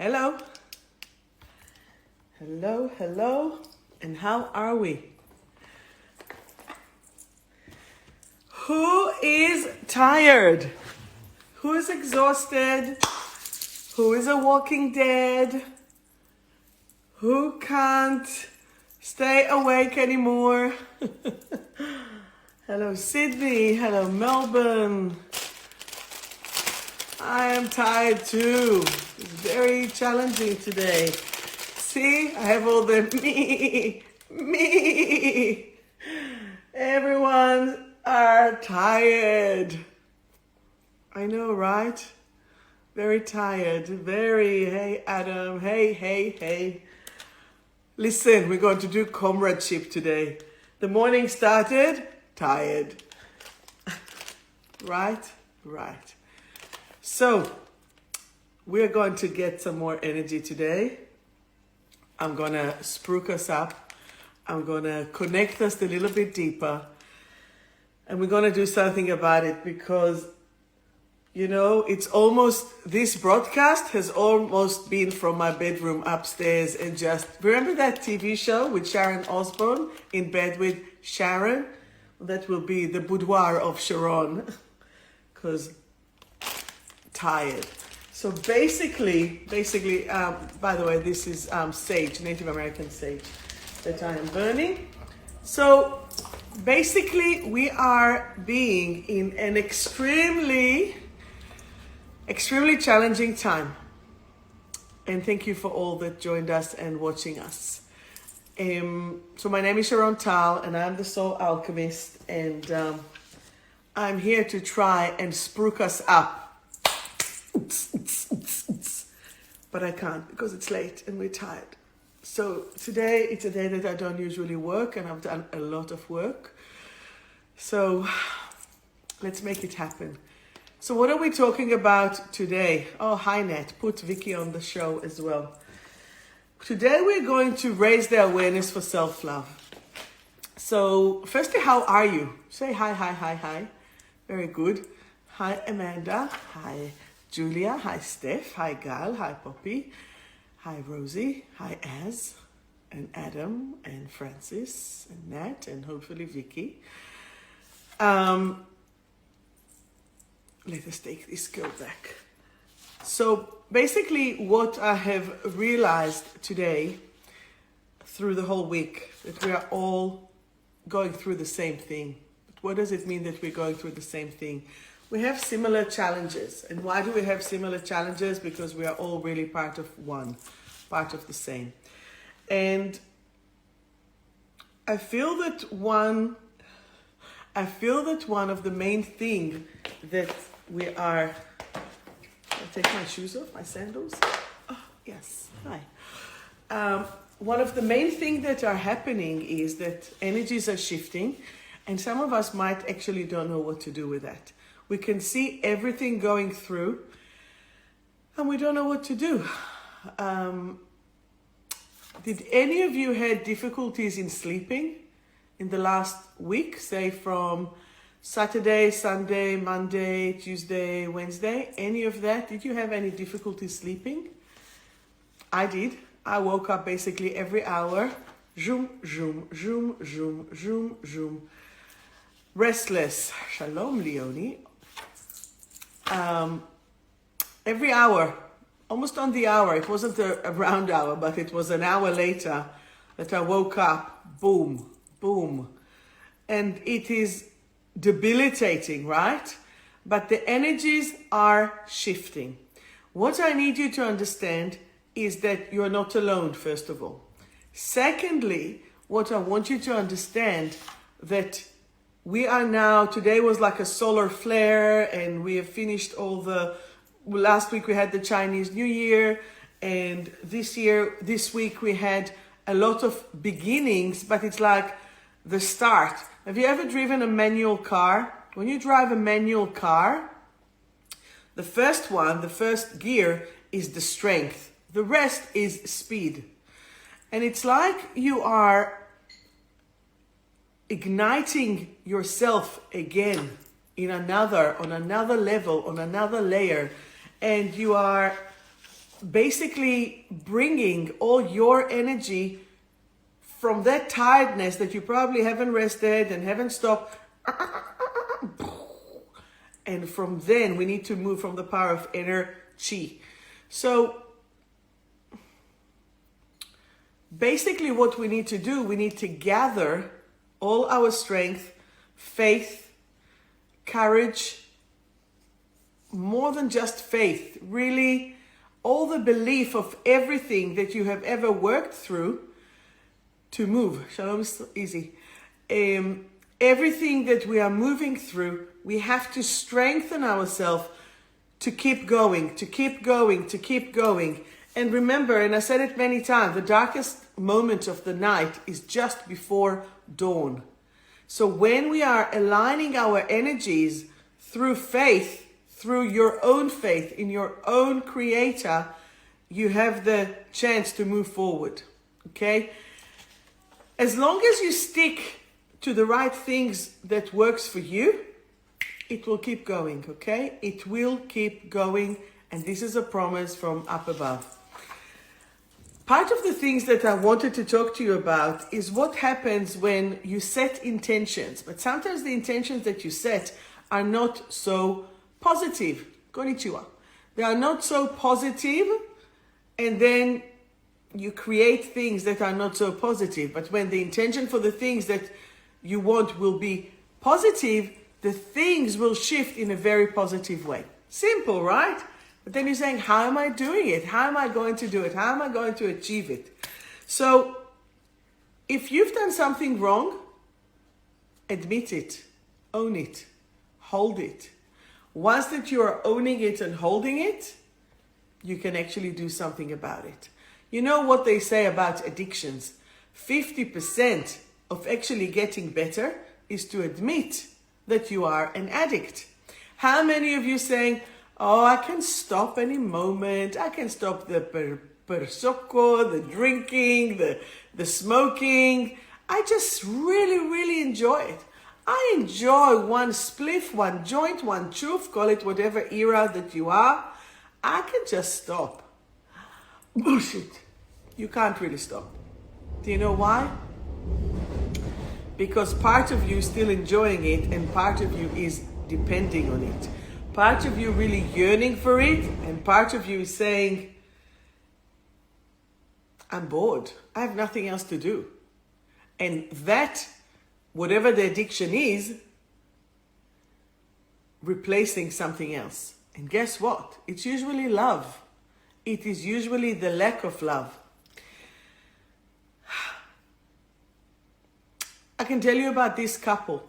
Hello. Hello, hello. And how are we? Who is tired? Who is exhausted? Who is a walking dead? Who can't stay awake anymore? Hello, Sydney. Hello, Melbourne. I am tired too. It's very challenging today. See, I have all the me. Everyone are tired. I know, right? Very tired. Hey, Adam. Hey. Listen, we're going to do comradeship today. The morning started, tired. Right. So, we're going to get some more energy today. I'm going to spruik us up. I'm going to connect us a little bit deeper. And we're going to do something about it because, you know, this broadcast has almost been from my bedroom upstairs and just, remember that TV show with Sharon Osbourne in bed with Sharon? Well, that will be the boudoir of Sharon because tired. So basically, by the way, this is sage, Native American sage that I am burning. So basically, we are being in an extremely challenging time. And thank you for all that joined us and watching us. So my name is 𝗟𝗃𝗲 and I'm the soul alchemist, and I'm here to try and spruik us up. But I can't because it's late and we're tired. So today, it's a day that I don't usually work, and I've done a lot of work. So let's make it happen. So what are we talking about today? Oh, hi, Nat. Put Vicky on the show as well. Today, we're going to raise the awareness for self-love. So firstly, how are you? Say hi. Very good. Hi, Amanda. Hi, Julia. Hi, Steph. Hi, Gal. Hi, Poppy. Hi, Rosie. Hi, Az. And Adam. And Francis. And Nat. And hopefully Vicky. Let us take this girl back. So basically what I have realized today through the whole week, that we are all going through the same thing. But what does it mean that we're going through the same thing? We have similar challenges. And why do we have similar challenges? Because we are all really part of the same. And I feel that one of the main thing that we are, I'll take my shoes off, my sandals. Oh, yes, hi. One of the main things that are happening is that energies are shifting, and some of us might actually don't know what to do with that. We can see everything going through, and we don't know what to do. Did any of you had difficulties in sleeping in the last week, say from Saturday, Sunday, Monday, Tuesday, Wednesday? Any of that? Did you have any difficulty sleeping? I did. I woke up basically every hour. Zoom. Restless. Shalom, Leonie. Every hour. Almost on the hour. It wasn't a round hour, but it was an hour later that I woke up. Boom. And it is debilitating, right? But the energies are shifting. What I need you to understand is that you're not alone, first of all. Secondly, what I want you to understand that we are now, today was like a solar flare, and we have finished last week we had the Chinese New Year, and this week we had a lot of beginnings, but it's like the start. Have you ever driven a manual car? When you drive a manual car, the first gear is the strength. The rest is speed. And it's like you are igniting yourself again on another level, on another layer. And you are basically bringing all your energy from that tiredness that you probably haven't rested and haven't stopped. And from then we need to move from the power of inner chi. So basically what we need to do, we need to gather all our strength, faith, courage, more than just faith, really all the belief of everything that you have ever worked through to move. Shalom is easy. Everything that we are moving through, we have to strengthen ourselves to keep going, to keep going, to keep going. And remember, and I said it many times, the darkest moment of the night is just before dawn. So when we are aligning our energies through faith, through your own faith in your own creator, you have the chance to move forward. Okay? As long as you stick to the right things that works for you, it will keep going, okay? It will keep going, and this is a promise from up above. Part of the things that I wanted to talk to you about is what happens when you set intentions, but sometimes the intentions that you set are not so positive. Konnichiwa. They are not so positive, and then you create things that are not so positive. But when the intention for the things that you want will be positive, the things will shift in a very positive way. Simple, right? But then you're saying, how am I doing it? How am I going to do it? How am I going to achieve it? So if you've done something wrong, admit it, own it, hold it. Once that you are owning it and holding it, you can actually do something about it. You know what they say about addictions? 50% of actually getting better is to admit that you are an addict. How many of you saying, oh, I can stop any moment. I can stop the 𝗵𝗃𝗀𝗀𝗍, the drinking, the smoking. I just really enjoy it. I enjoy one spliff, one joint, one chuf, call it whatever era that you are. I can just stop. Bullshit. You can't really stop. Do you know why? Because part of you is still enjoying it and part of you is depending on it. Part of you really yearning for it and part of you is saying, I'm bored. I have nothing else to do. And that, whatever the addiction is, replacing something else. And guess what? It's usually love. It is usually the lack of love. I can tell you about this couple.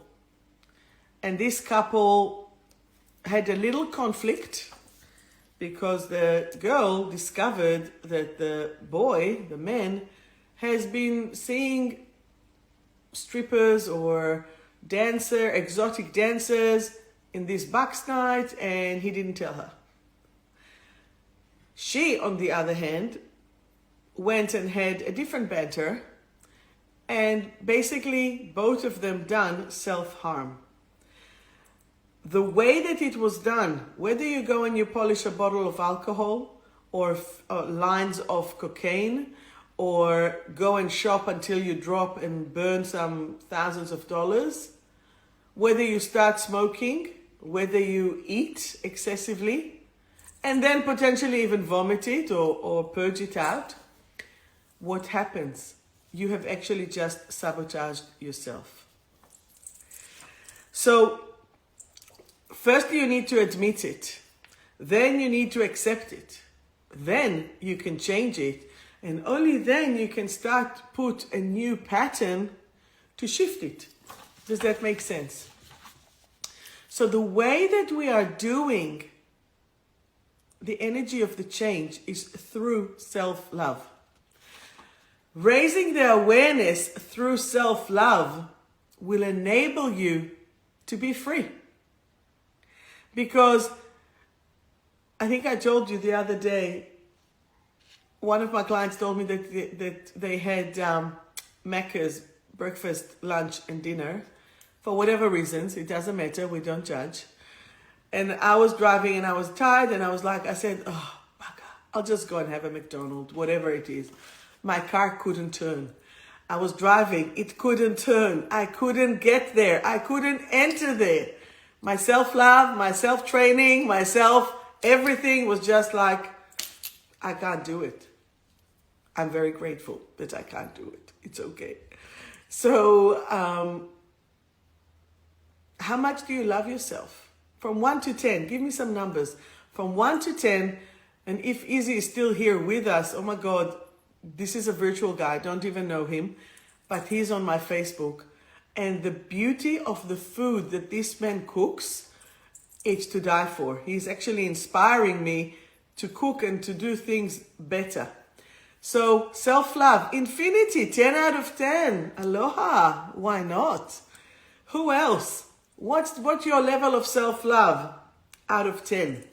And this couple had a little conflict because the girl discovered that the boy, the man, has been seeing strippers or exotic dancers in this box night, and he didn't tell her. She, on the other hand, went and had a different banter, and basically both of them done self-harm. The way that it was done, whether you go and you polish a bottle of alcohol or lines of cocaine, or go and shop until you drop and burn some thousands of dollars, whether you start smoking, whether you eat excessively, and then potentially even vomit it or purge it out, what happens? You have actually just sabotaged yourself. So, first you need to admit it. Then you need to accept it. Then you can change it. And only then you can start to put a new pattern to shift it. Does that make sense? So the way that we are doing the energy of the change is through self-love. Raising the awareness through self-love will enable you to be free. Because I think I told you the other day, one of my clients told me that they had Macca's breakfast, lunch, and dinner. For whatever reasons, it doesn't matter, we don't judge. And I was driving and I was tired and I said, oh, bugger, I'll just go and have a McDonald's, whatever it is. My car couldn't turn. I was driving, it couldn't turn. I couldn't get there. I couldn't enter there. My self-love, my self-training, everything was just like, I can't do it. I'm very grateful that I can't do it. It's okay. So, how much do you love yourself? From 1 to 10, give me some numbers. From 1 to 10, and if 𝗍𝗍 is still here with us, oh my God, this is a virtual guy, I don't even know him, but he's on my Facebook. And the beauty of the food that this man cooks, it's to die for. He's actually inspiring me to cook and to do things better. So, self-love, infinity, 10 out of 10. Aloha, why not? Who else? What's your level of self-love out of 10?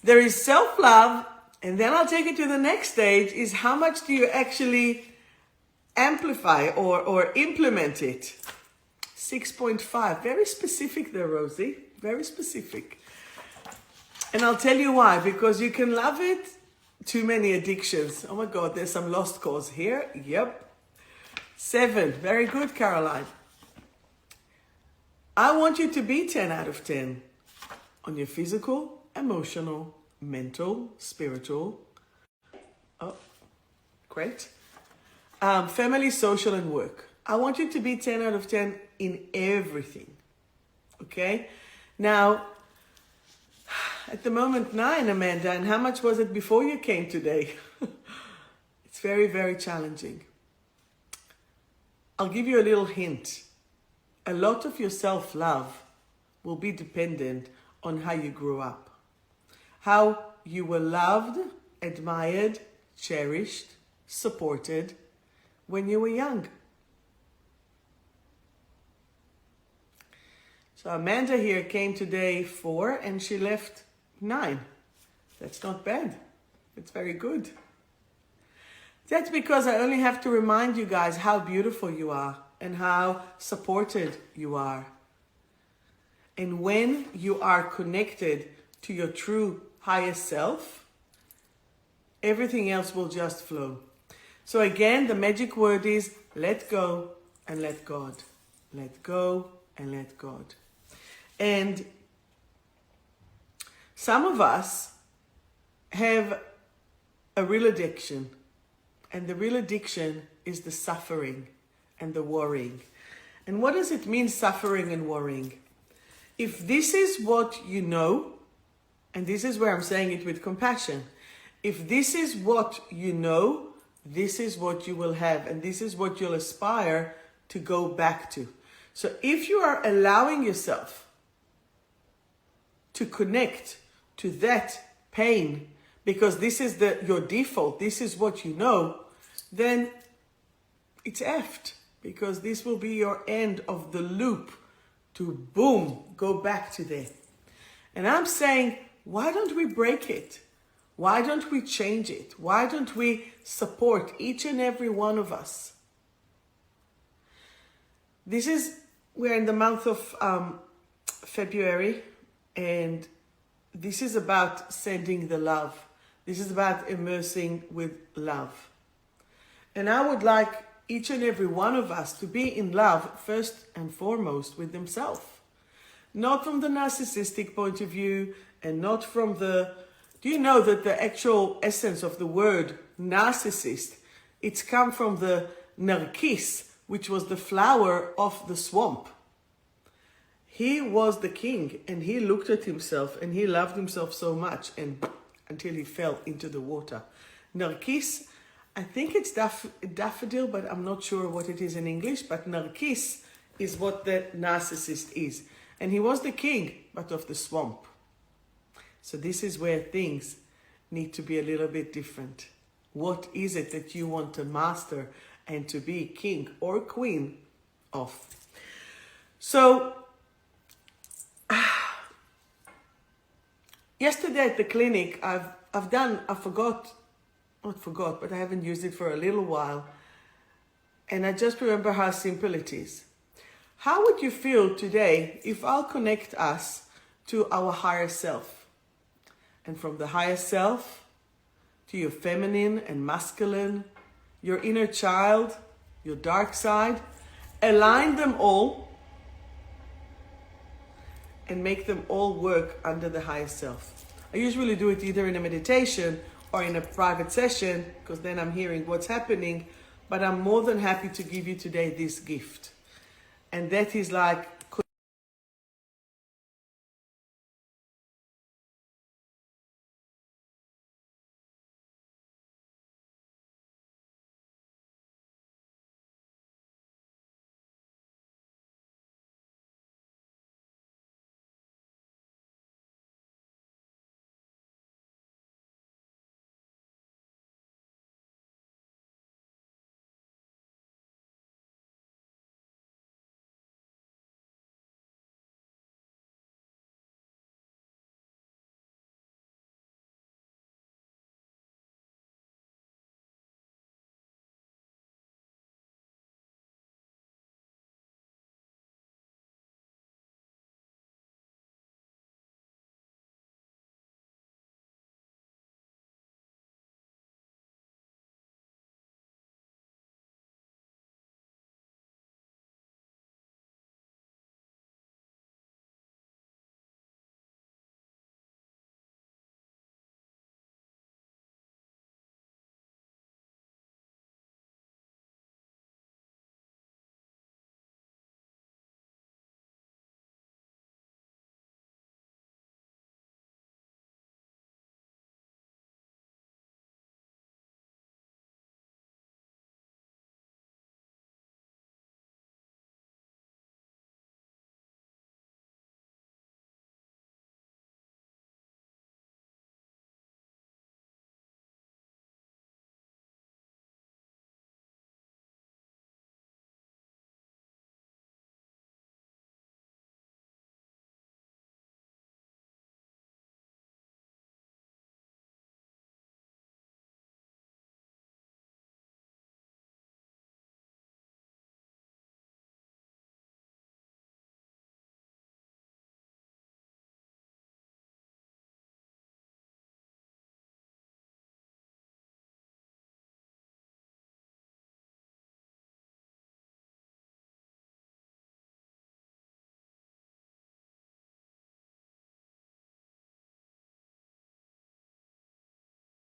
There is self-love, and then I'll take it to the next stage, is how much do you actually amplify or implement it? 6.5, very specific there, Rosie, very specific. And I'll tell you why, because you can love it, too many addictions. Oh my God, there's some lost cause here, yep. 7, very good, Caroline. I want you to be 10 out of 10 on your physical, emotional, mental, spiritual. Oh, great. Family, social, and work. I want you to be 10 out of 10 in everything. Okay? Now, at the moment 9, Amanda, and how much was it before you came today? It's very, very challenging. I'll give you a little hint. A lot of your self-love will be dependent on how you grew up. How you were loved, admired, cherished, supported when you were young. So Amanda here came today 4 and she left 9. That's not bad. It's very good. That's because I only have to remind you guys how beautiful you are and how supported you are. And when you are connected to your true highest self, everything else will just flow. So again, the magic word is let go and let God. Let go and let God. And some of us have a real addiction. And the real addiction is the suffering and the worrying. And what does it mean, suffering and worrying? If this is what you know, and this is where I'm saying it with compassion, if this is what you know, this is what you will have, and this is what you'll aspire to go back to. So if you are allowing yourself to connect to that pain, because this is your default, this is what you know, then it's effed, because this will be your end of the loop to boom, go back to there. And I'm saying, why don't we break it? Why don't we change it? Why don't we support each and every one of us? We're in the month of February, and this is about sending the love. This is about immersing with love. And I would like each and every one of us to be in love first and foremost with themselves. Not from the narcissistic point of view, and not from the... Do you know that the actual essence of the word narcissist, it's come from the 𝗪𝗔𝗃, which was the flower of the swamp. He was the king, and he looked at himself, and he loved himself so much, and until he fell into the water. 𝗪𝗔𝗃, I think it's daffodil, but I'm not sure what it is in English, but 𝗪𝗔𝗃 is what the narcissist is. And he was the king, but of the swamp. So this is where things need to be a little bit different. What is it that you want to master and to be king or queen of? So, yesterday at the clinic, I haven't used it for a little while. And I just remember how simple it is. How would you feel today if I'll connect us to our higher self? And from the higher self, to your feminine and masculine, your inner child, your dark side. Align them all and make them all work under the higher self. I usually do it either in a meditation or in a private session, because then I'm hearing what's happening, but I'm more than happy to give you today this gift. And that is like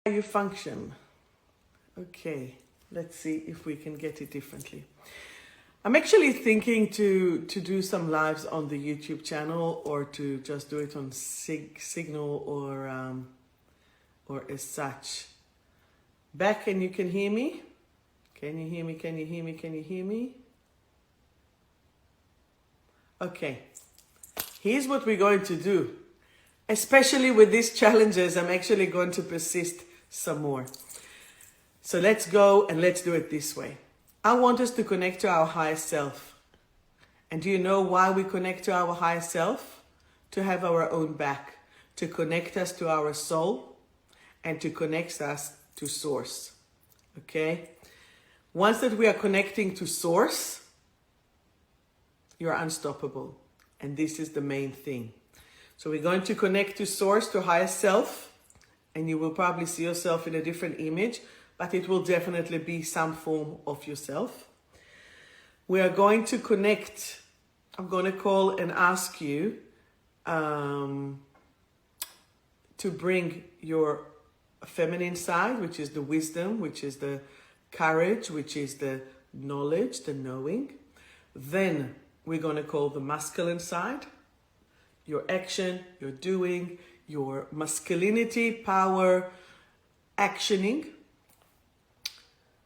how you function. Okay, let's see if we can get it differently. I'm actually thinking to do some lives on the YouTube channel, or to just do it on Signal or as such. Back, and you can hear me? Can you hear me? Can you hear me? Can you hear me? Okay, here's what we're going to do. Especially with these challenges, I'm actually going to persist some more. So let's go and let's do it this way. I want us to connect to our higher self. And do you know why we connect to our higher self? To have our own back, to connect us to our soul, and to connect us to source. Okay? Once that we are connecting to source, you're unstoppable. And this is the main thing. So we're going to connect to source, to higher self, and you will probably see yourself in a different image, but it will definitely be some form of yourself. We are going to connect. I'm going to call and ask you to bring your feminine side, which is the wisdom, which is the courage, which is the knowledge, the knowing. Then we're going to call the masculine side, your action, your doing, your masculinity, power, actioning.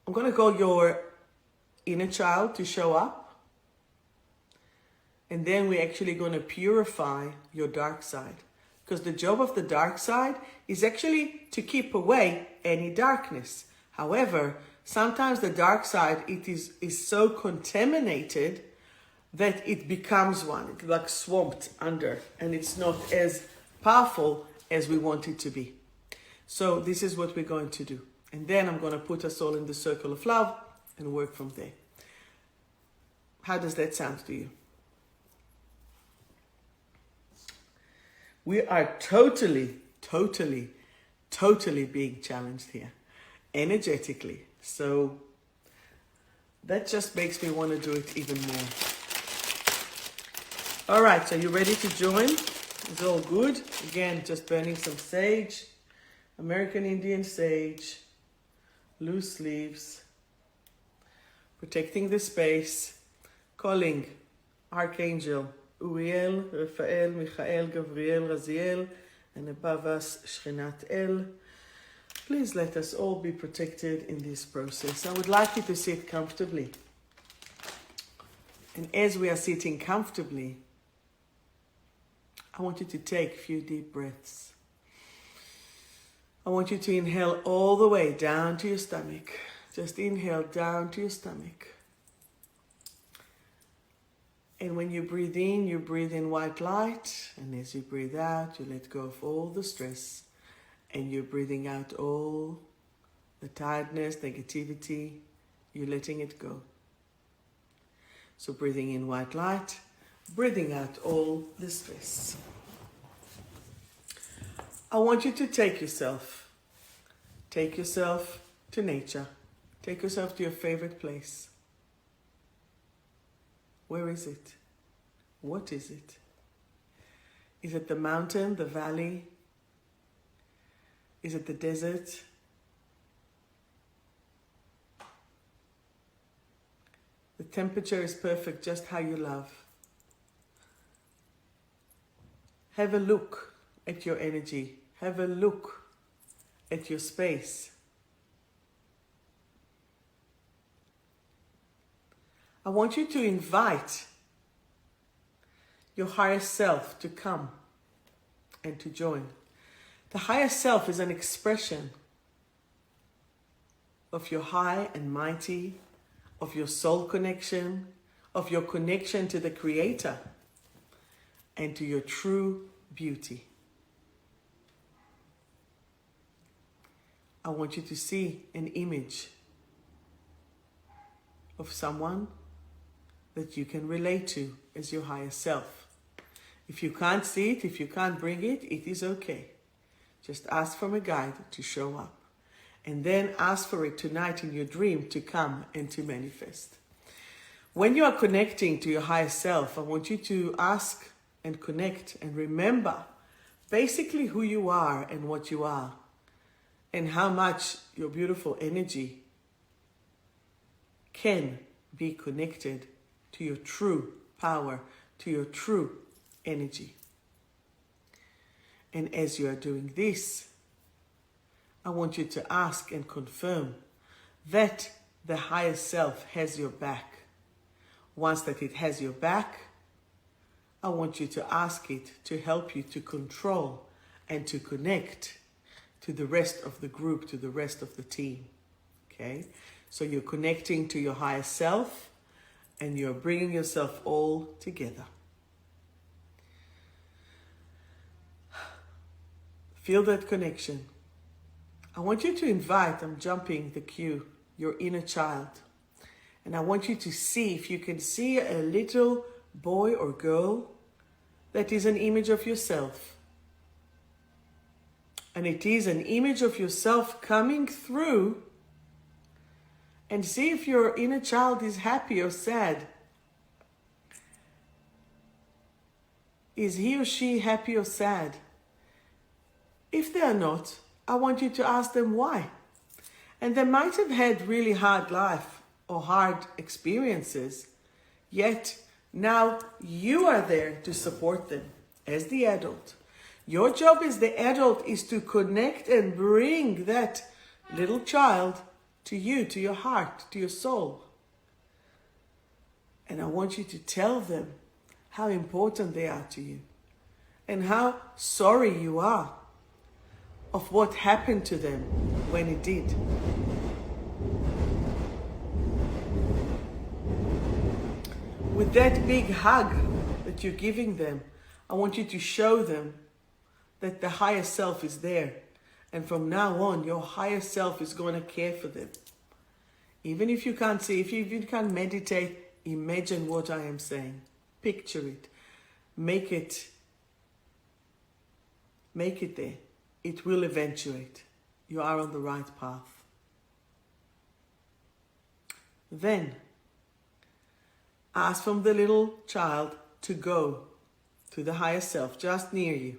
I'm going to call your inner child to show up. And then we're actually going to purify your dark side. Because the job of the dark side is actually to keep away any darkness. However, sometimes the dark side, it is so contaminated that it becomes one. It's like swamped under, and it's not as powerful as we want it to be. So this is what we're going to do. And then I'm going to put us all in the circle of love and work from there. How does that sound to you? We are totally totally being challenged here, energetically. So that just makes me want to do it even more. All right, so you ready to join? It's all good. Again, just burning some sage, American Indian sage, loose leaves, protecting the space, calling Archangel Uriel, Raphael, Michael, Gabriel, Raziel, and above us, Shechinat El. Please let us all be protected in this process. I would like you to sit comfortably. And as we are sitting comfortably, I want you to take a few deep breaths. I want you to inhale all the way down to your stomach. Just inhale down to your stomach. And when you breathe in white light. And as you breathe out, you let go of all the stress. And you're breathing out all the tiredness, negativity. You're letting it go. So breathing in white light, breathing out all the stress. I want you to take yourself to nature. Take yourself to your favorite place. Where is it? What is it? Is it the mountain, the valley? Is it the desert? The temperature is perfect, just how you love. Have a look at your energy. Have a look at your space. I want you to invite your higher self to come and to join. The higher self is an expression of your high and mighty, of your soul connection, of your connection to the Creator, and to your true beauty. I want you to see an image of someone that you can relate to as your higher self. If you can't see it, if you can't bring it, it is okay. Just ask from a guide to show up. And then ask for it tonight in your dream to come and to manifest. When you are connecting to your higher self, I want you to ask and connect and remember basically who you are and what you are, and how much your beautiful energy can be connected to your true power, to your true energy. And as you are doing this, I want you to ask and confirm that the higher self has your back. Once that it has your back, I want you to ask it to help you to control and to connect to the rest of the group, to the rest of the team. Okay? So you're connecting to your higher self and you're bringing yourself all together. Feel that connection. I want you to invite, I'm jumping the queue, your inner child. And I want you to see if you can see a little boy or girl that is an image of yourself. And it is an image of yourself coming through. And see if your inner child is happy or sad. Is he or she happy or sad? If they are not, I want you to ask them why. And they might have had really hard life or hard experiences, yet now you are there to support them as the adult. Your job as the adult is to connect and bring that little child to you, to your heart, to your soul. And I want you to tell them how important they are to you and how sorry you are of what happened to them when it did. With that big hug that you're giving them, I want you to show them that the higher self is there. And from now on, your higher self is going to care for them. Even if you can't see, if you even can't meditate, imagine what I am saying. Picture it. Make it there. it will eventuate. You are on the right path. Then, ask from the little child to go to the higher self, just near you.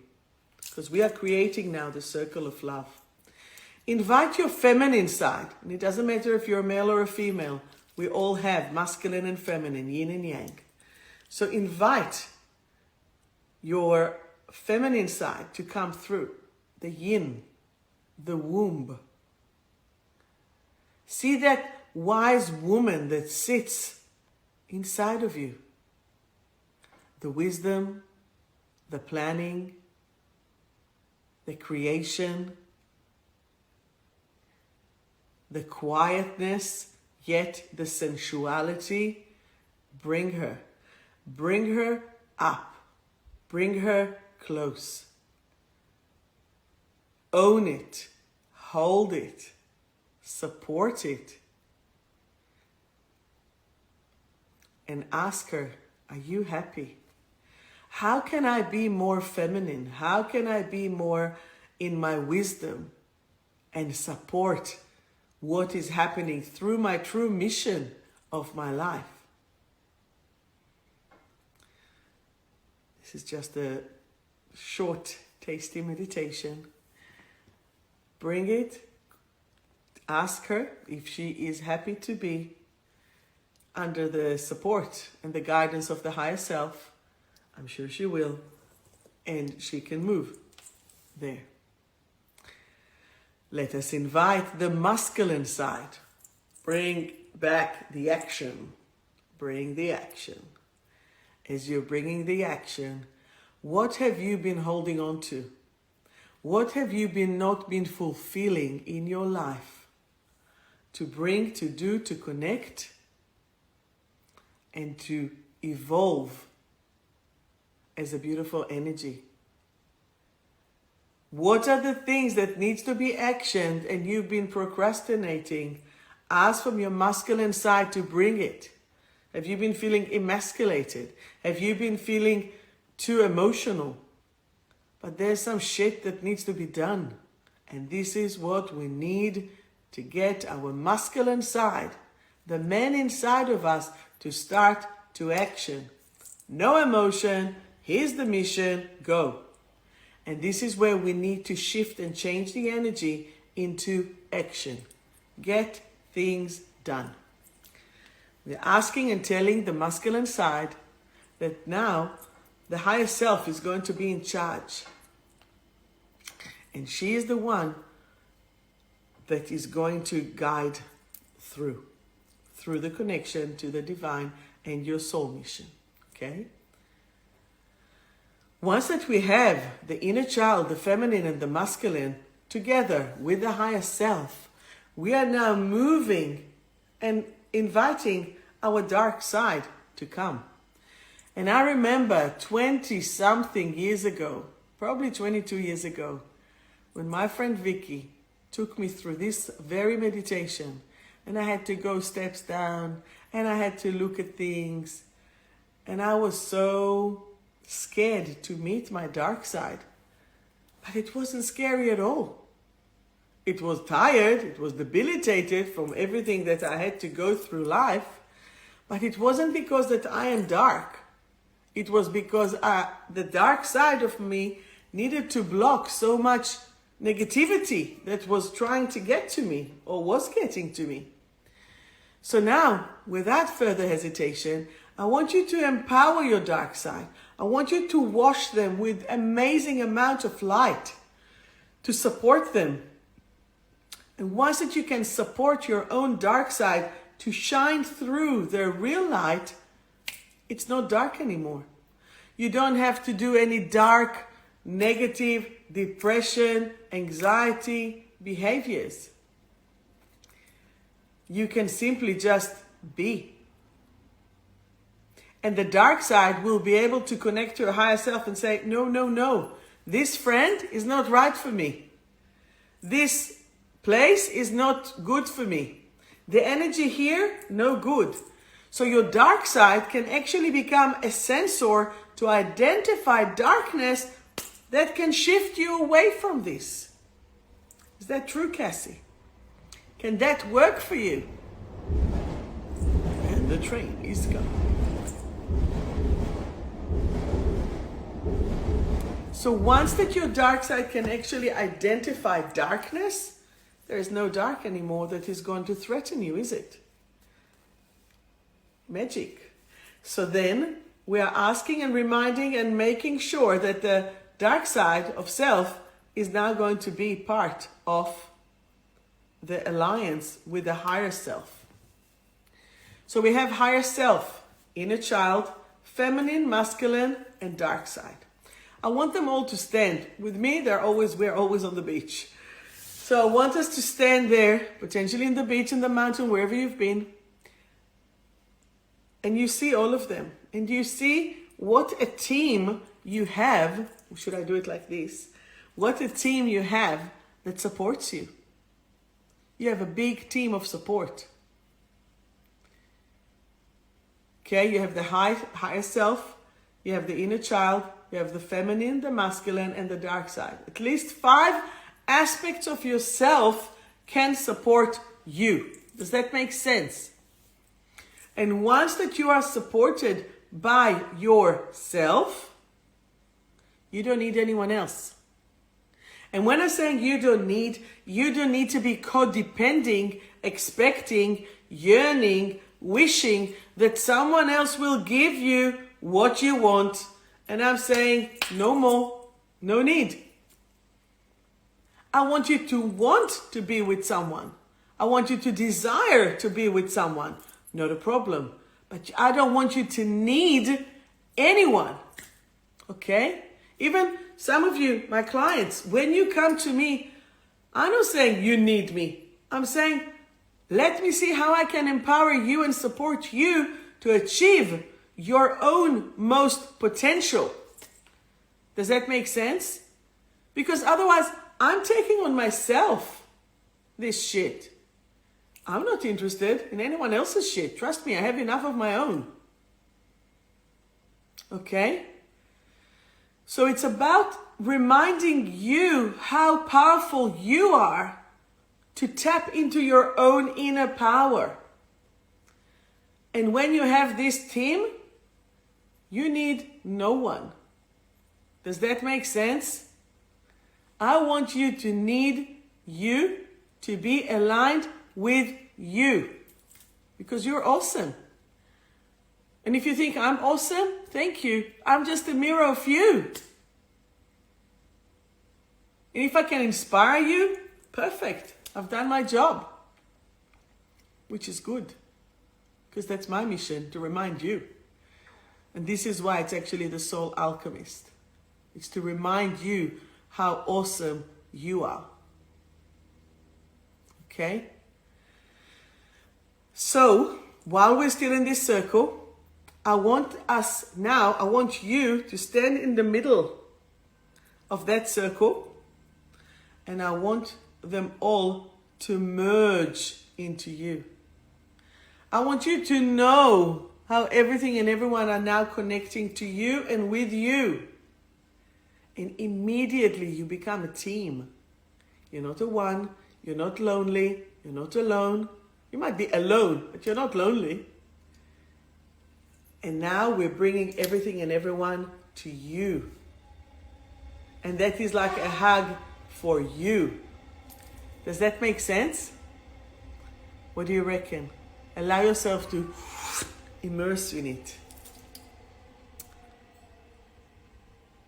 Because we are creating now the circle of love. Invite your feminine side. And it doesn't matter if you're a male or a female. We all have masculine and feminine, yin and yang. So invite your feminine side to come through. The yin, the womb. See that wise woman that sits inside of you. The wisdom, the planning, the creation, the quietness, yet the sensuality. Bring her up, bring her close. Own it, hold it, support it. And ask her, are you happy? How can I be more feminine? How can I be more in my wisdom and support what is happening through my true mission of my life? This is just a short, tasty meditation. Bring it. Ask her if she is happy to be under the support and the guidance of the higher self. I'm sure she will. And she can move there. Let us invite the masculine side. Bring back the action. Bring the action. As you're bringing the action, what have you been holding on to? What have you not been fulfilling in your life? To bring, to do, to connect, and to evolve as a beautiful energy. What are the things that needs to be actioned and you've been procrastinating? Ask from your masculine side to bring it. Have you been feeling emasculated? Have you been feeling too emotional? But there's some shit that needs to be done. And this is what we need to get our masculine side, the man inside of us, to start to action. No emotion. Here's the mission. Go. And this is where we need to shift and change the energy into action. Get things done. We're asking and telling the masculine side that now the higher self is going to be in charge. And she is the one that is going to guide through the connection to the divine and your soul mission. Okay? Once that we have the inner child, the feminine and the masculine together with the higher self, we are now moving and inviting our dark side to come. And I remember 20-something years ago, probably 22 years ago, when my friend Vicky took me through this very meditation, and I had to go steps down, and I had to look at things, and I was so scared to meet my dark side. But it wasn't scary at all. It was tired, it was debilitated from everything that I had to go through life, but it wasn't because that I am dark. It was because the dark side of me needed to block so much negativity that was trying to get to me or was getting to me. So now, without further hesitation, I want you to empower your dark side. I want you to wash them with amazing amount of light to support them. And once that you can support your own dark side to shine through their real light, it's not dark anymore. You don't have to do any dark, negative, depression, anxiety behaviors. You can simply just be. And the dark side will be able to connect to your higher self and say, no, no, no. This friend is not right for me. This place is not good for me. The energy here, no good. So your dark side can actually become a sensor to identify darkness that can shift you away from this. Is that true, 𝗟𝗂𝗃? Can that work for you? And the train is coming. So once that your dark side can actually identify darkness, there is no dark anymore that is going to threaten you, is it? Magic. So then we are asking and reminding and making sure that the dark side of self is now going to be part of the alliance with the higher self. So we have higher self, inner child, feminine, masculine, and dark side. I want them all to stand. With me, we're always on the beach. So I want us to stand there, potentially in the beach, in the mountain, wherever you've been. And you see all of them. And you see what a team you have. Should I do it like this? What a team you have that supports you. You have a big team of support. Okay, you have the higher self, you have the inner child, you have the feminine, the masculine, and the dark side. At least 5 aspects of yourself can support you. Does that make sense? And once that you are supported by yourself, you don't need anyone else. And when I'm saying you don't need to be codepending, expecting, yearning, wishing that someone else will give you what you want. And I'm saying no more, no need. I want you to want to be with someone. I want you to desire to be with someone. Not a problem. But I don't want you to need anyone. Okay? Even some of you, my clients, when you come to me, I'm not saying you need me. I'm saying, let me see how I can empower you and support you to achieve your own most potential. Does that make sense? Because otherwise, I'm taking on myself this shit. I'm not interested in anyone else's shit. Trust me, I have enough of my own. Okay? So it's about reminding you how powerful you are to tap into your own inner power. And when you have this team, you need no one. Does that make sense? I want you to need you to be aligned with you because you're awesome. And if you think I'm awesome, thank you. I'm just a mirror of you. And if I can inspire you, perfect. I've done my job, which is good because that's my mission, to remind you. And this is why it's actually the Soul Alchemist. It's to remind you how awesome you are. Okay? So, while we're still in this circle, I want you to stand in the middle of that circle, and I want them all to merge into you. I want you to know how everything and everyone are now connecting to you and with you. And immediately you become a team. You're not a one, you're not lonely, you're not alone. You might be alone, but you're not lonely. And now we're bringing everything and everyone to you. And that is like a hug for you. Does that make sense? What do you reckon? Allow yourself to immerse in it.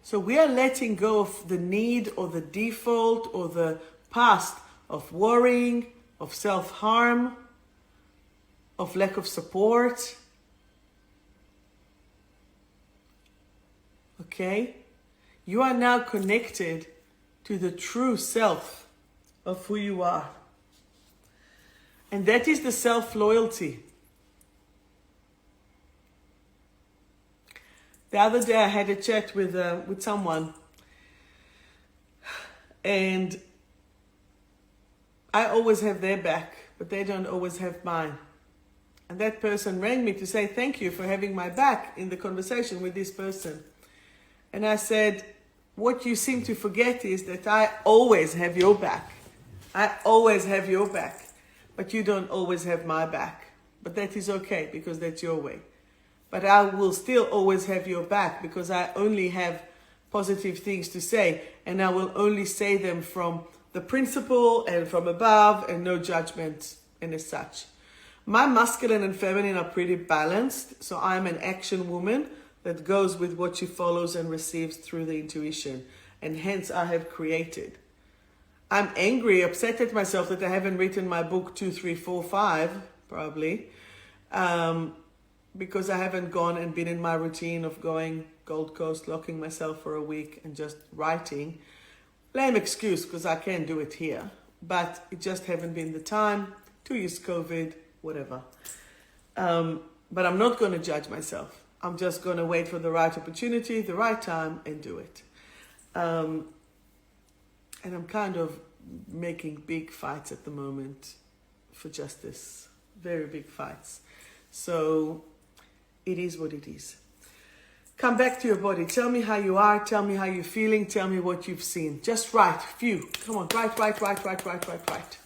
So we are letting go of the need or the default or the past of worrying, of self-harm, of lack of support. Okay? You are now connected to the true self of who you are. And that is the self-loyalty. The other day I had a chat with someone, and I always have their back, but they don't always have mine. And that person rang me to say thank you for having my back in the conversation with this person. And I said, what you seem to forget is that I always have your back. I always have your back, but you don't always have my back. But that is okay, because that's your way. But I will still always have your back, because I only have positive things to say, and I will only say them from the principle and from above, and no judgment and as such. My masculine and feminine are pretty balanced, so I'm an action woman that goes with what she follows and receives through the intuition, and hence I have created. I'm angry, upset at myself that I haven't written my book 2, 3, 4, 5, probably, because I haven't gone and been in my routine of going Gold Coast, locking myself for a week and just writing. Lame excuse, because I can do it here, but it just haven't been the time. 2 years COVID, whatever. But I'm not going to judge myself. I'm just going to wait for the right opportunity, the right time, and do it. And I'm kind of making big fights at the moment for justice. Very big fights. So it is what it is. Come back to your body. Tell me how you are. Tell me how you're feeling. Tell me what you've seen. Just write. Few. Come on. Write.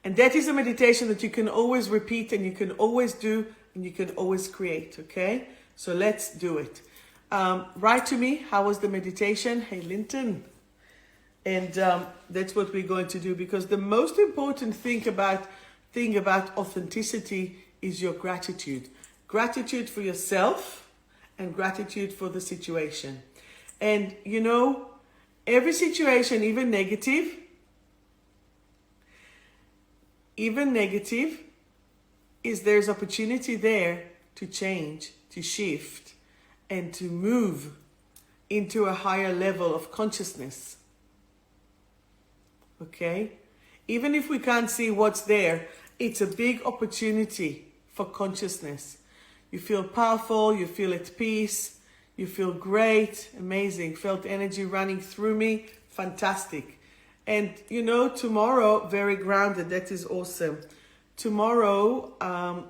And that is a meditation that you can always repeat, and you can always do, and you can always create. Okay? So let's do it. Write to me. How was the meditation? Hey, Linton. And that's what we're going to do, because the most important thing about authenticity is your gratitude. Gratitude for yourself and gratitude for the situation. And you know, every situation, even negative, is there's opportunity there to change, to shift, and to move into a higher level of consciousness. Okay? Even if we can't see what's there, it's a big opportunity for consciousness. You feel powerful, you feel at peace, you feel great, amazing. Felt energy running through me, fantastic. And you know, tomorrow, very grounded, that is awesome. Tomorrow,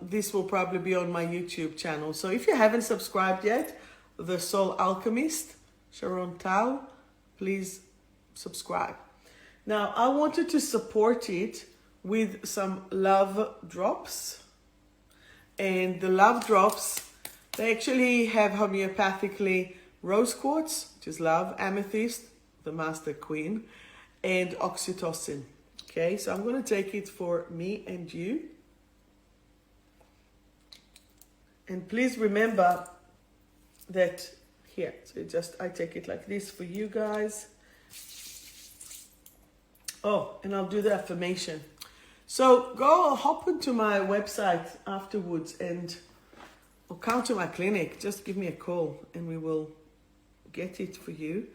this will probably be on my YouTube channel. So if you haven't subscribed yet, The Soul Alchemist, Sharon Tao, please subscribe. Now, I wanted to support it with some love drops. And the love drops, they actually have homeopathically rose quartz, which is love, amethyst, the master queen, and oxytocin. Okay, so I'm going to take it for me and you. And please remember that here, so I take it like this for you guys. Oh, and I'll do the affirmation. So hop into my website afterwards, and or come to my clinic. Just give me a call and we will get it for you.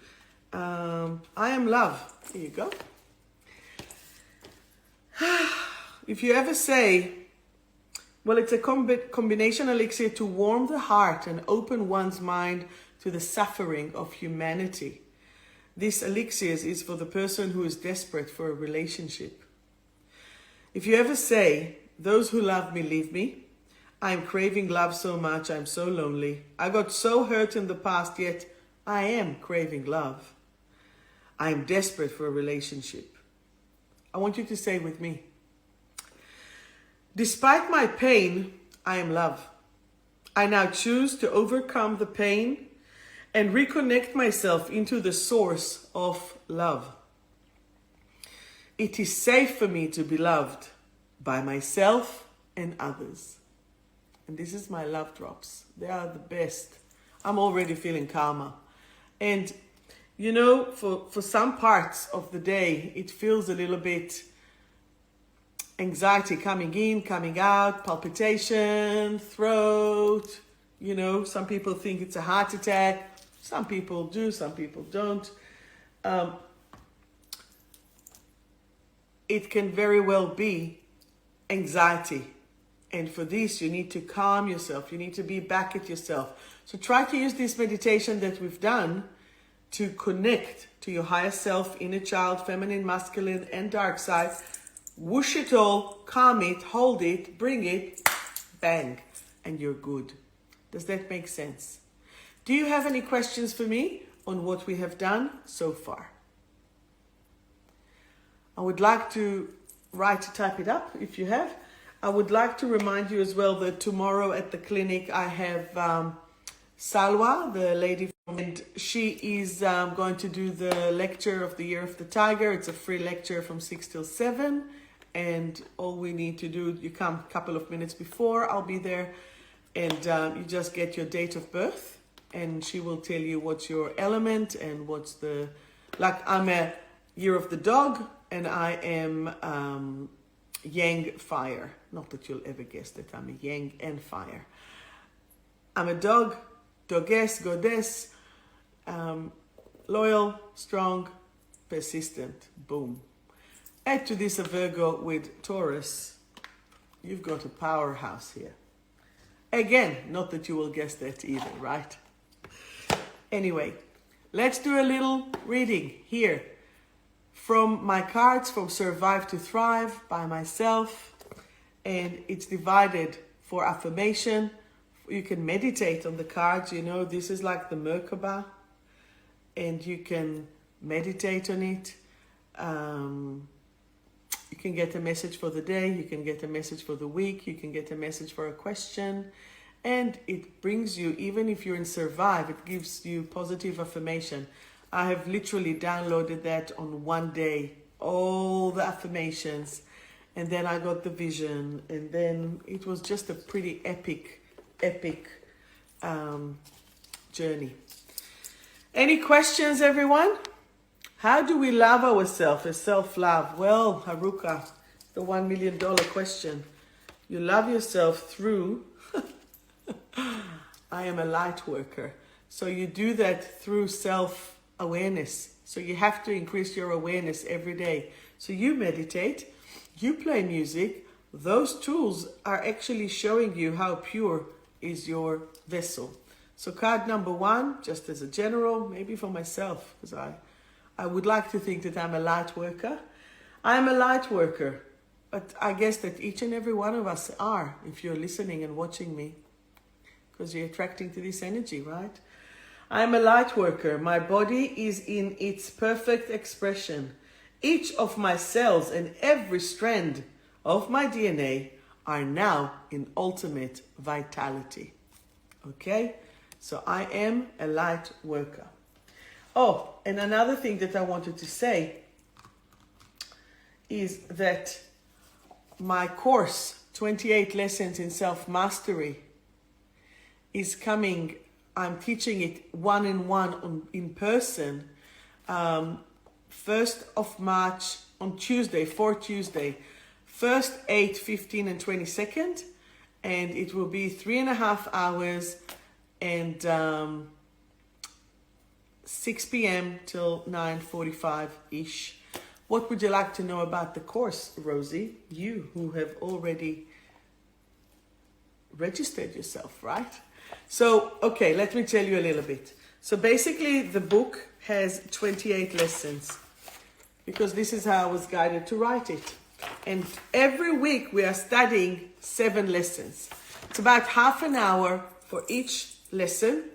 I am love. Here you go. If you ever say, well, it's a combination elixir to warm the heart and open one's mind to the suffering of humanity. This elixir is for the person who is desperate for a relationship. If you ever say, those who love me leave me, I am craving love so much, I'm so lonely. I got so hurt in the past, yet I am craving love. I am desperate for a relationship. I want you to say with me, despite my pain, I am love. I now choose to overcome the pain and reconnect myself into the source of love. It is safe for me to be loved by myself and others. And this is my love drops. They are the best. I'm already feeling calmer. And you know, for some parts of the day, it feels a little bit anxiety coming in, coming out, palpitation, throat. You know, some people think it's a heart attack. Some people do, some people don't. It can very well be anxiety. And for this, you need to calm yourself. You need to be back at yourself. So try to use this meditation that we've done to connect to your higher self, inner child, feminine, masculine, and dark side. Whoosh it all, calm it, hold it, bring it, bang, and you're good. Does that make sense? Do you have any questions for me on what we have done so far? I would like to type it up if you have. I would like to remind you as well that tomorrow at the clinic I have Salwa, the lady, and she is going to do the lecture of the Year of the Tiger. It's a free lecture from 6 till 7. And all we need to do, you come a couple of minutes before, I'll be there. And you just get your date of birth. And she will tell you what's your element and what's the... Like, I'm a Year of the Dog and I am Yang Fire. Not that you'll ever guess that I'm a Yang and Fire. I'm a dog, goddess, loyal, strong, persistent. Boom. Add to this a Virgo with Taurus. You've got a powerhouse here. Again, not that you will guess that either, right? Anyway, let's do a little reading here from my cards from Survive to Thrive by myself. And it's divided for affirmation. You can meditate on the cards, you know, this is like the 𝗪𝗑𝗪. And you can meditate on it. You can get a message for the day, you can get a message for the week, you can get a message for a question. And it brings you, even if you're in Survive, it gives you positive affirmation. I have literally downloaded that on one day, all the affirmations. And then I got the vision. And then it was just a pretty epic journey. Any questions, everyone? How do we love ourselves as self-love? Well, Haruka, the $1 million question. You love yourself through, I am a light worker. So you do that through self-awareness. So you have to increase your awareness every day. So you meditate, you play music. Those tools are actually showing you how pure is your vessel. So card number 1, just as a general, maybe for myself, because I would like to think that I'm a light worker. I'm a light worker, but I guess that each and every one of us are, if you're listening and watching me, because you're attracting to this energy, right? I'm a light worker. My body is in its perfect expression. Each of my cells and every strand of my DNA are now in ultimate vitality. Okay? So I am a light worker. Oh, and another thing that I wanted to say is that my course, 28 Lessons in Self-Mastery, is coming. I'm teaching it one-on-one in person, 1st of March on Tuesday, 4th Tuesday, 1st, 8th, 15th, and 22nd. And it will be 3.5 hours and 6 p.m. till 9:45-ish. What would you like to know about the course, Rosie? You who have already registered yourself, right? So, okay, let me tell you a little bit. So basically the book has 28 lessons because this is how I was guided to write it. And every week we are studying 7 lessons. It's about half an hour for each lesson.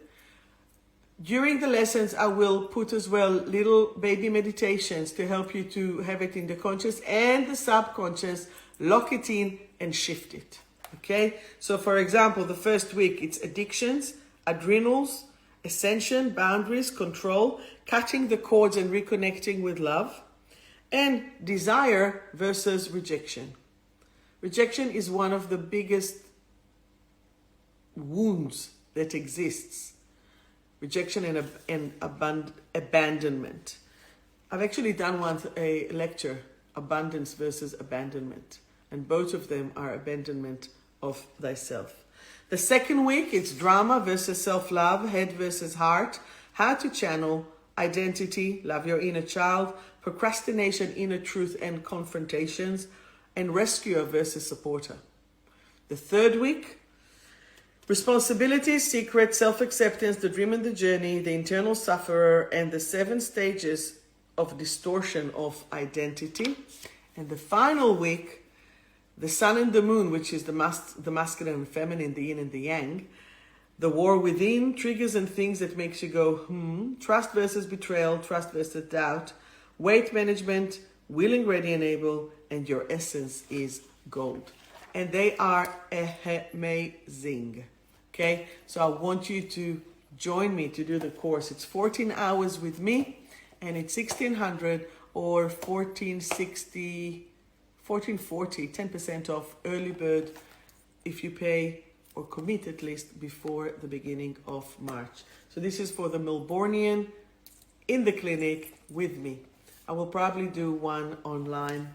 During the lessons, I will put as well little baby meditations to help you to have it in the conscious and the subconscious, lock it in and shift it. Okay? So for example, the first week, it's addictions, adrenals, ascension, boundaries, control, cutting the cords and reconnecting with love, and desire versus rejection. Rejection is one of the biggest wounds that exists. Rejection and abandonment. I've actually done a lecture, abundance versus abandonment. And both of them are abandonment of thyself. The second week, it's drama versus self-love, head versus heart, how to channel, identity, love your inner child, procrastination, inner truth and confrontations, and rescuer versus supporter. The third week, responsibility, secret, self-acceptance, the dream and the journey, the internal sufferer, and the 7 stages of distortion of identity. And the final week, the sun and the moon, which is the masculine and feminine, the yin and the yang, the war within, triggers and things that makes you go, trust versus betrayal, trust versus doubt, weight management, willing, ready, and able, and your essence is gold. And they are amazing. Okay, so I want you to join me to do the course. It's 14 hours with me, and it's 1,600 or 1,460, 1,440, 10% off early bird if you pay or commit at least before the beginning of March. So this is for the Melbourneian in the clinic with me. I will probably do one online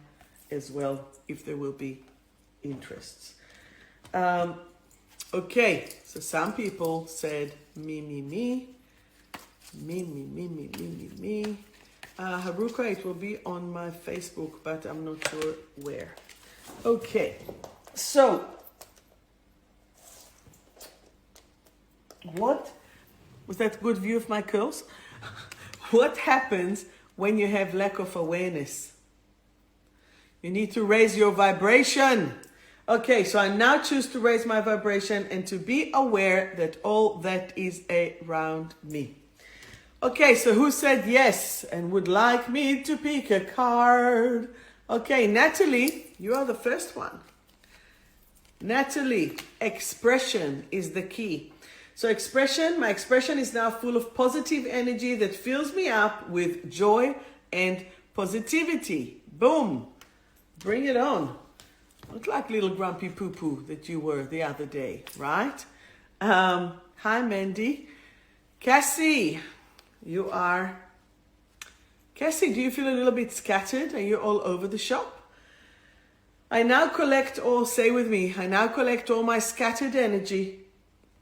as well if there will be interests. Okay, so some people said me. Haruka, it will be on my Facebook, but I'm not sure where. Okay, so what was that good view of my curls? What happens when you have lack of awareness? You need to raise your vibration. Okay, so I now choose to raise my vibration and to be aware that all that is around me. Okay, so who said yes and would like me to pick a card? Okay, Natalie, you are the first one. Natalie, expression is the key. So my expression is now full of positive energy that fills me up with joy and positivity. Boom. Bring it on. Not like little grumpy poo-poo that you were the other day, right? Hi, Mandy. Cassie, Cassie, do you feel a little bit scattered? Are you all over the shop? I now collect all my scattered energy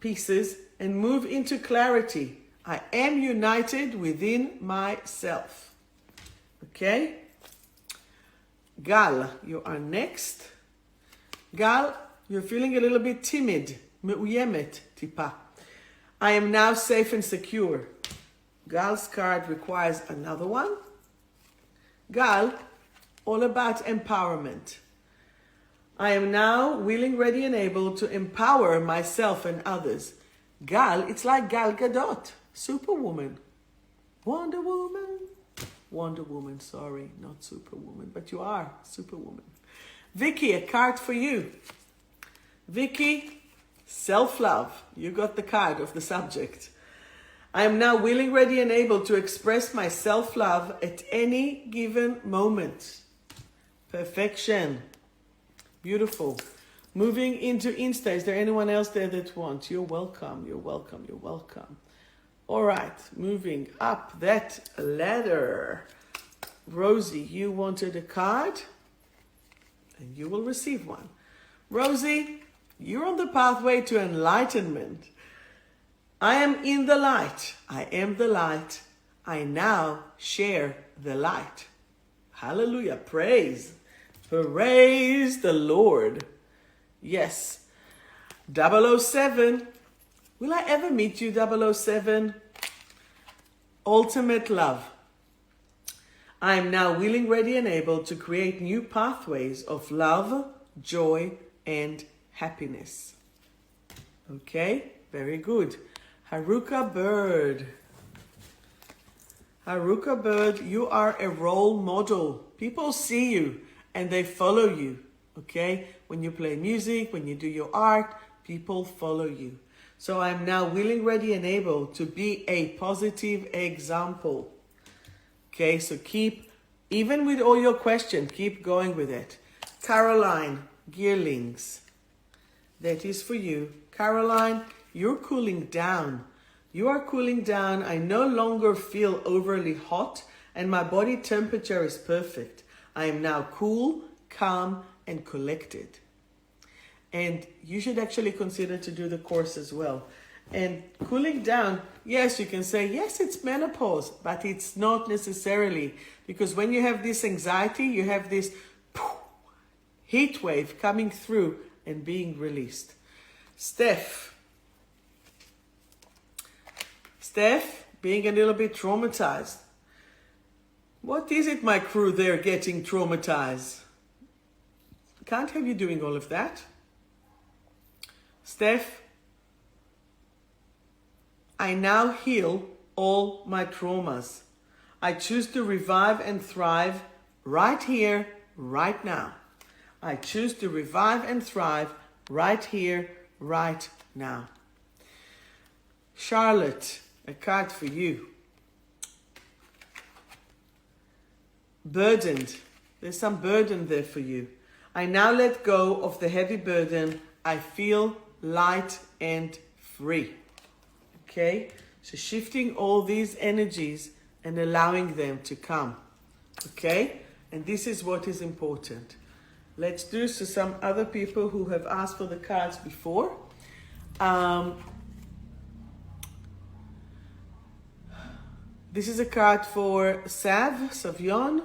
pieces and move into clarity. I am united within myself. Okay? Gal, you are next. Gal, you're feeling a little bit timid. מאוימת טיפה. I am now safe and secure. Gal's card requires another one. Gal, all about empowerment. I am now willing, ready, and able to empower myself and others. Gal, it's like Gal Gadot, Superwoman. Wonder Woman, sorry, not Superwoman, but you are Superwoman. Vicky, a card for you. Vicky, self-love. You got the card of the subject. I am now willing, ready, and able to express my self-love at any given moment. Perfection. Beautiful. Moving into Insta. Is there anyone else there that wants? You're welcome. All right. Moving up that ladder. Rosie, you wanted a card? And you will receive one. Rosie, you're on the pathway to enlightenment. I am in the light. I am the light. I now share the light. Hallelujah. Praise the Lord. Yes. 007. Will I ever meet you, 007? Ultimate love. I am now willing, ready, and able to create new pathways of love, joy, and happiness. Okay, very good. Haruka Bird. Haruka Bird, you are a role model. People see you and they follow you. Okay, when you play music, when you do your art, people follow you. So I'm now willing, ready, and able to be a positive example. Okay, so even with all your questions, keep going with it. Caroline Gearlings, that is for you. Caroline, you're cooling down. You are cooling down. I no longer feel overly hot and my body temperature is perfect. I am now cool, calm, and collected. And you should actually consider to do the course as well. And cooling down, yes, you can say, yes, it's menopause, but it's not necessarily. Because when you have this anxiety, you have this heat wave coming through and being released. Steph, being a little bit traumatized. What is it, my crew there, getting traumatized? Can't have you doing all of that. Steph, I now heal all my traumas. I choose to revive and thrive right here, right now. I choose to revive and thrive right here, right now. Charlotte, a card for you. Burdened. There's some burden there for you. I now let go of the heavy burden. I feel light and free. Okay? So shifting all these energies and allowing them to come. Okay? And this is what is important. Let's do so some other people who have asked for the cards before. This is a card for 𝗧𝗵.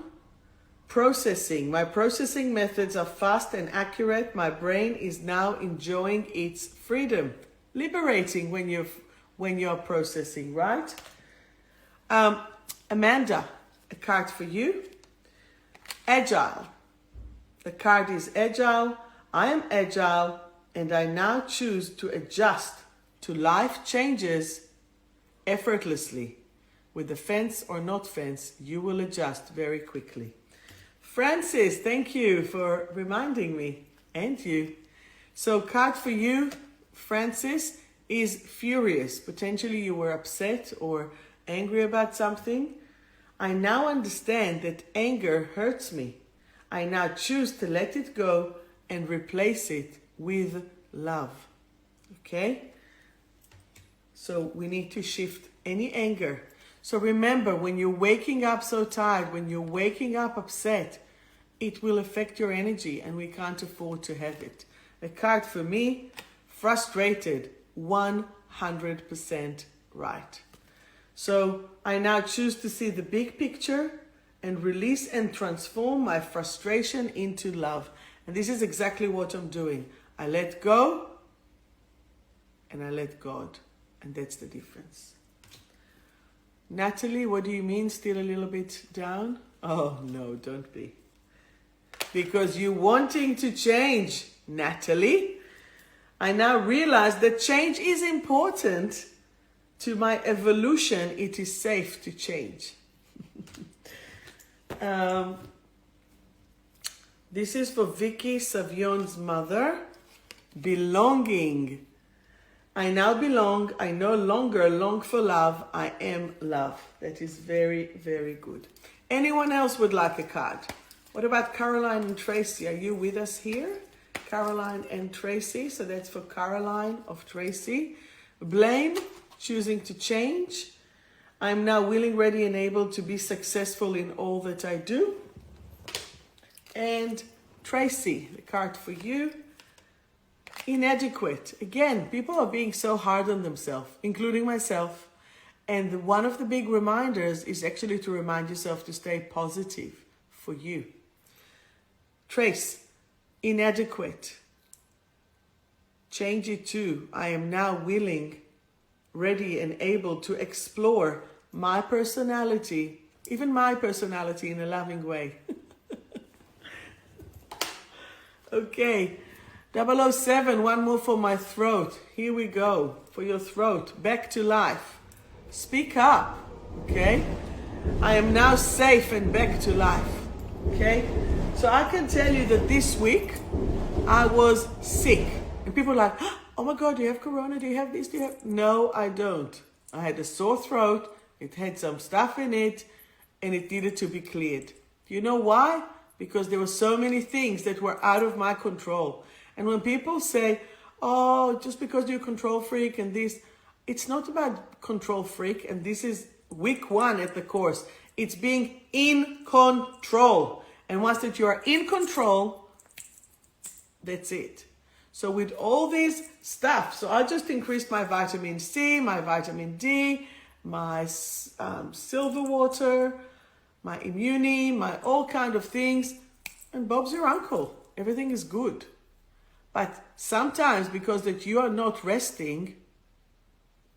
Processing. My processing methods are fast and accurate. My brain is now enjoying its freedom. Liberating when you're processing, right? Amanda, a card for you. Agile. The card is agile. I am agile and I now choose to adjust to life changes effortlessly. With the fence or not fence, you will adjust very quickly. Francis, thank you for reminding me, and you. So card for you, Francis, is furious. Potentially you were upset or angry about something. I now understand that anger hurts me. I now choose to let it go and replace it with love. Okay? So we need to shift any anger. So remember, when you're waking up so tired, when you're waking up upset, it will affect your energy and we can't afford to have it. A card for me, frustrated, 100% right. So I now choose to see the big picture and release and transform my frustration into love. And this is exactly what I'm doing. I let go and I let God. And that's the difference. Natalie, what do you mean still a little bit down? Oh, no, don't be. Because you're wanting to change, Natalie. I now realize that change is important. To my evolution, it is safe to change. This is for 𝗦𝗂𝗃𝗍𝗹's mother. Belonging. I now belong. I no longer long for love. I am love. That is very, very good. Anyone else would like a card? What about Caroline and Tracy? Are you with us here? Caroline and Tracy. So that's for Caroline of Tracy. Blame. Choosing to change. I'm now willing, ready, and able to be successful in all that I do. And Tracy, the card for you. Inadequate. Again, people are being so hard on themselves, including myself. And one of the big reminders is actually to remind yourself to stay positive for you. Trace, inadequate. Change it to, I am now willing, ready, and able to explore my personality, even my personality in a loving way. Okay. 007, one more for my throat. Here we go. For your throat. Back to life. Speak up. Okay? I am now safe and back to life. Okay? So I can tell you that this week I was sick. And people are like, oh my God, do you have corona? Do you have this? Do you have... No, I don't. I had a sore throat. It had some stuff in it. And it needed to be cleared. Do you know why? Because there were so many things that were out of my control. And when people say, oh, just because you're a control freak and this, it's not about control freak. And this is week 1 at the course. It's being in control. And once that you are in control, that's it. So with all these stuff, so I just increased my vitamin C, my vitamin D, my silver water, my Immuni, my all kind of things. And Bob's your uncle. Everything is good. But sometimes because that you are not resting,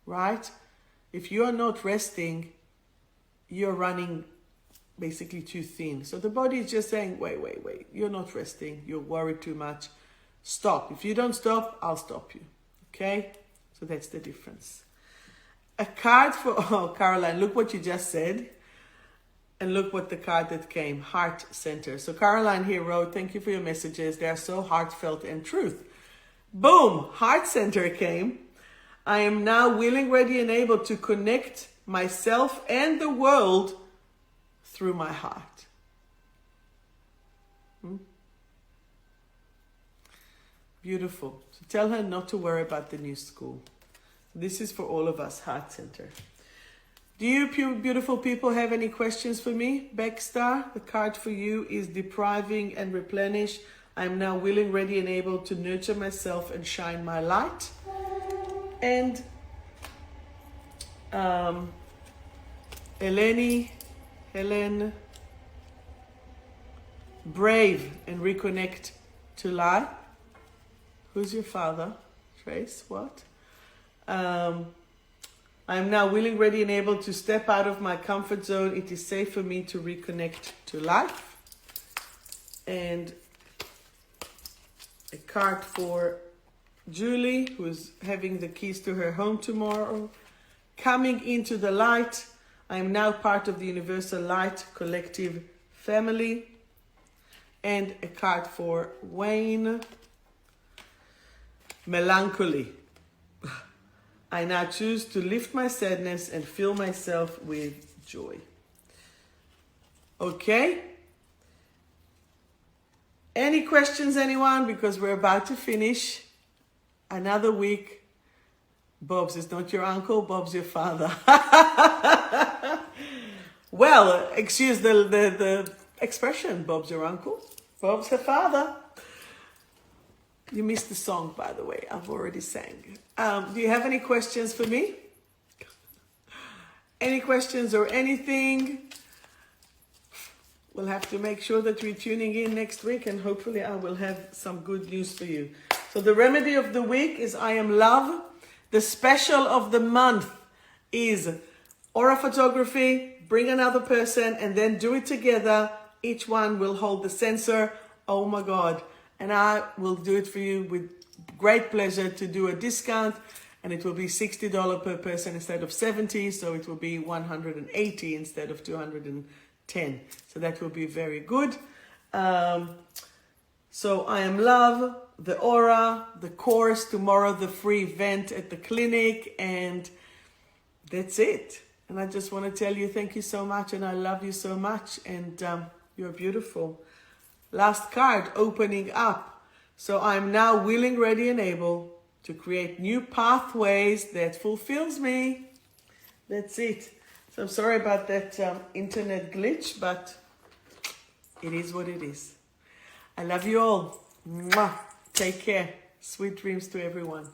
right? If you are not resting, you're running basically too thin. So the body is just saying, wait. You're not resting. You're worried too much. Stop. If you don't stop, I'll stop you. Okay? So that's the difference. A card for, oh, Caroline, look what you just said. And look what the card that came, Heart Center. So Caroline here wrote, thank you for your messages. They are so heartfelt and truth. Boom, Heart Center came. I am now willing, ready, and able to connect myself and the world through my heart. Beautiful. So tell her not to worry about the new school. This is for all of us, Heart Center. Do you beautiful people have any questions for me? 𝗥𝗏, the card for you is depriving and replenish. I am now willing, ready, and able to nurture myself and shine my light. And Helen, brave and reconnect to life. Who's your father? Trace, what? I am now willing, ready, and able to step out of my comfort zone. It is safe for me to reconnect to life. And a card for Julie, who's having the keys to her home tomorrow. Coming into the light. I am now part of the universal light collective family. And a card for Wayne. Melancholy. I now choose to lift my sadness and fill myself with joy. Okay? Any questions, anyone? Because we're about to finish another week. Bob's is not your uncle, Bob's your father. Well, excuse the expression, Bob's your uncle, Bob's her father. You missed the song, by the way. I've already sang. Do you have any questions for me? Any questions or anything? We'll have to make sure that we're tuning in next week, and hopefully I will have some good news for you. So the remedy of the week is I Am Love. The special of the month is aura photography, bring another person, and then do it together. Each one will hold the sensor. Oh my God. And I will do it for you with great pleasure to do a discount, and it will be $60 per person instead of $70, so it will be $180 instead of $210. So that will be very good. So I Am Love, the aura, the course, tomorrow the free event at the clinic, and that's it. And I just want to tell you thank you so much, and I love you so much, and you're beautiful. Last card, opening up. So I'm now willing, ready, and able to create new pathways that fulfills me. That's it. So I'm sorry about that internet glitch, but it is what it is. I love you all. Mwah. Take care. Sweet dreams to everyone.